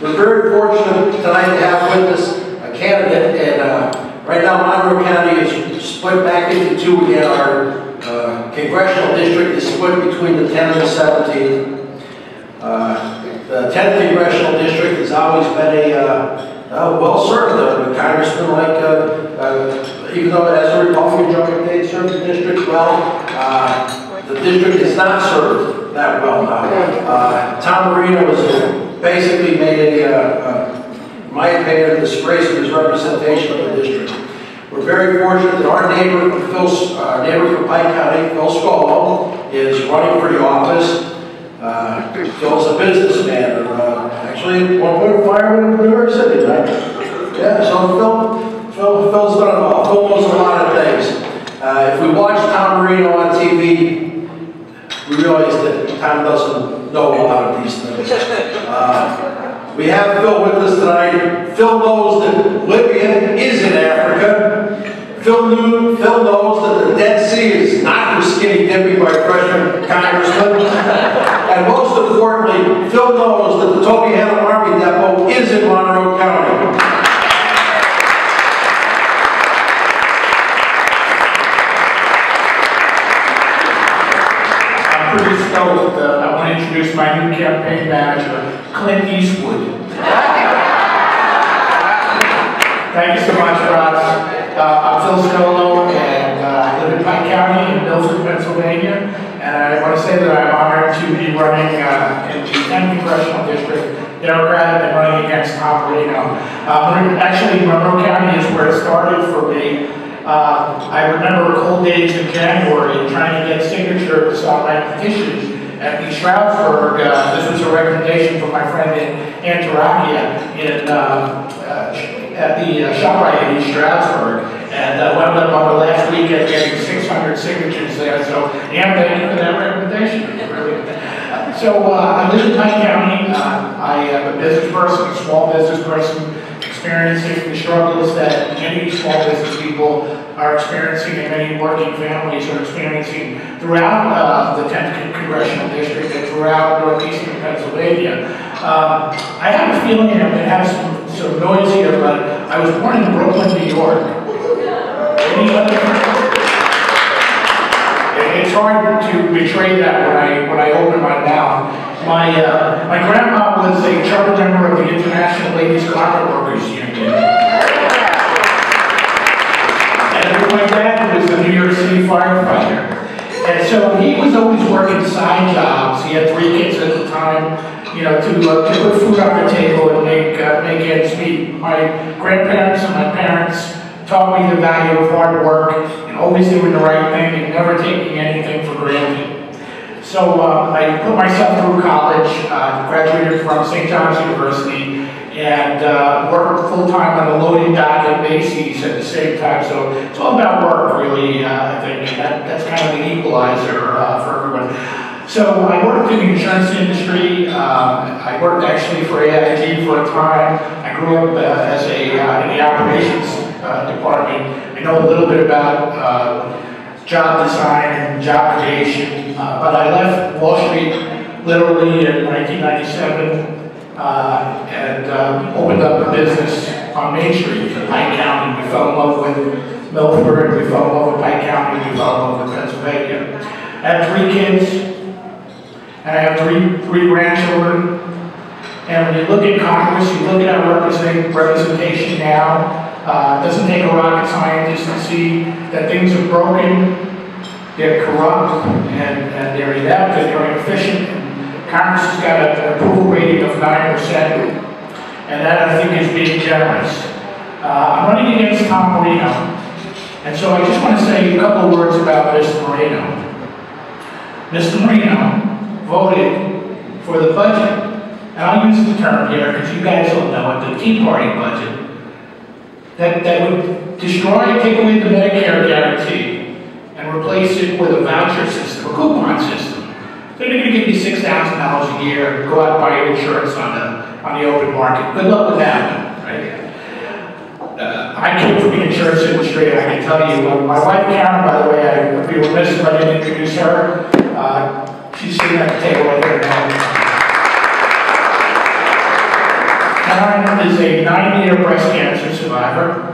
We're very fortunate tonight to have with us a candidate, and right now Monroe County is split back into two again. Our congressional district is split between the 10th and the 17th. The 10th congressional district has always been well served. A congressman like, even though as a Republican Joe they served the district well, the district is not served that well now. Tom Marino was basically made in my opinion, a disgrace of his representation of the district. We're very fortunate that our neighbor from Pike County, Phil Scollo, is running for the office. Phil's a businessman, actually at one point a fireman in New York City, right? Yeah, so Phil's done it all. Phil knows a lot of things. If we watch Tom Marino on TV, we realize that Tom doesn't know a lot of these things. We have Phil with us tonight. Phil knows that Libya is in Africa. Phil knows that the Dead Sea is not for skinny dipping by freshman congressmen. And most importantly, Phil knows that the Tobyhanna Army Depot is in Monroe County. I'm pretty stoked. I want to introduce my new campaign manager, Clint Eastwood. Thank you so much, Ross. I'm Phil Scollo, and I live in Pike County in Milford, Pennsylvania. And I want to say that I'm honored to be running in the 10th Congressional District, Democrat, and running against Tom Marino. Actually, Monroe County is where it started for me. I remember cold days in January trying to get signatures on my petitions at the Stroudsburg. This was a recommendation from my friend Antarakia at the ShopRite in East Stroudsburg, and wound up on the last weekend getting 600 signatures there. So, yeah, thank you for that recommendation. So, I live in Pike County. I am a business person, a small business person, experiencing the struggles that many small business people are experiencing and many working families are experiencing throughout the 10th Congressional District and throughout northeastern Pennsylvania. I have a feeling I'm going to have some noise here, but I was born in Brooklyn, New York. It's hard to betray that when I open my mouth. My grandma was a charter member of the International Ladies Carpet Workers Union. And my dad was a New York City firefighter. And so he was always working side jobs. He had 3 kids at the time, you know, to put food on the table and make ends meet. My grandparents and my parents taught me the value of hard work and always doing the right thing and never taking anything for granted. So I put myself through college, graduated from St. John's University, and worked full-time on the loading dock at Macy's at the same time. So it's all about work, really, I think. That's kind of the equalizer for everyone. So I worked in the insurance industry. I worked actually for AIG for a time. I grew up as in the operations department. I know a little bit about job design and job creation, but I left Wall Street literally in 1997 and opened up a business on Main Street in Pike County. We fell in love with Milford, we fell in love with Pike County, we fell in love with Pennsylvania. I have 3 kids, and I have three grandchildren. And when you look at Congress, you look at our representation now, it doesn't take a rocket scientist to see that things are broken, they're corrupt, and they're inept, and they're inefficient. And Congress has got an approval rating of 9%, and that I think is being generous. I'm running against Tom Marino, and so I just want to say a couple of words about Mr. Marino. Mr. Marino voted for the budget, and I'll use the term here because you guys all know it, the Tea Party budget, that would destroy and take away the Medicare guarantee and replace it with a voucher system, a coupon system. They're going to give you $6,000 a year, go out and buy your insurance on the open market. Good luck with that one, right? I came from the insurance industry, and I can tell you, my wife Karen, by the way, I'd be remiss if I didn't introduce her. She's sitting at the table right there now. Karen is a 9-year breast cancer survivor.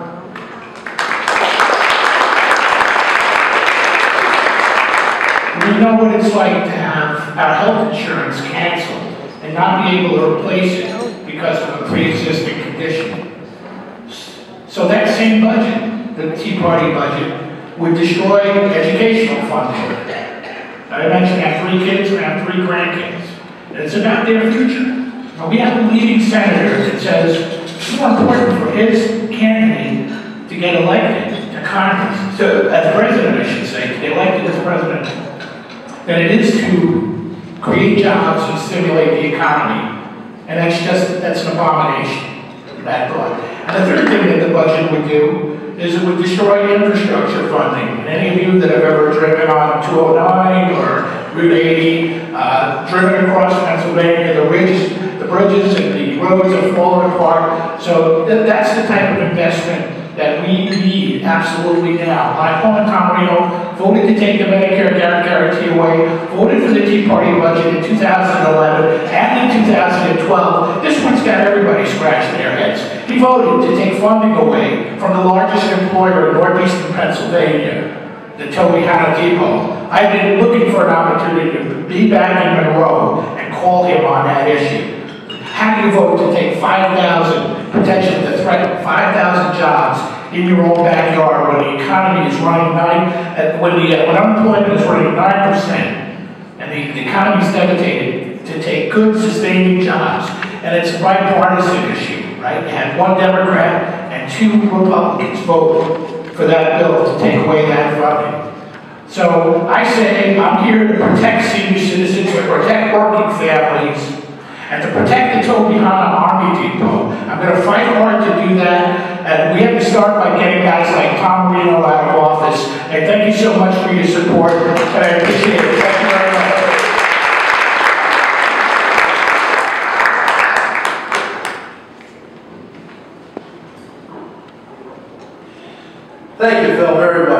We know what it's like to have our health insurance canceled and not be able to replace it because of a pre-existing condition. So that same budget, the Tea Party budget, would destroy educational funding. I mentioned I have 3 kids and I have 3 grandkids. And it's about their future. Now, we have a leading senator that says it's more important for his candidate to get elected to Congress, so as president, I should say, to get elected as president, than it is to create jobs and stimulate the economy. And that's an abomination, that thought. And the third thing that the budget would do is it would destroy infrastructure funding. And any of you that have ever driven on 209 or Route 80, driven across Pennsylvania, the bridges and the roads have fallen apart. So that's the type of investment that we need absolutely now. My opponent, Tom Reno, voted to take the Medicare guarantee away, voted for the Tea Party budget in 2011 and in 2012. This one's got everybody scratching their heads. He voted to take funding away from the largest employer in northeastern Pennsylvania, the Toby Hanna Depot. I've been looking for an opportunity to be back in Monroe and call him on that issue. How do you vote to take 5,000, potentially to threaten 5,000 jobs in your own backyard when the economy is running when unemployment is running 9% and the economy is devastated, to take good, sustaining jobs? And it's a bipartisan issue, right? You had 1 Democrat and 2 Republicans vote for that bill to take away that funding. So I say I'm here to protect senior citizens, to protect working families, and to protect the Toby Hanna Army Depot. I'm going to fight hard to do that. And we have to start by getting guys like Tom Reno out of office. And thank you so much for your support. And I appreciate it. Thank you very much. Thank you, Phil, very much.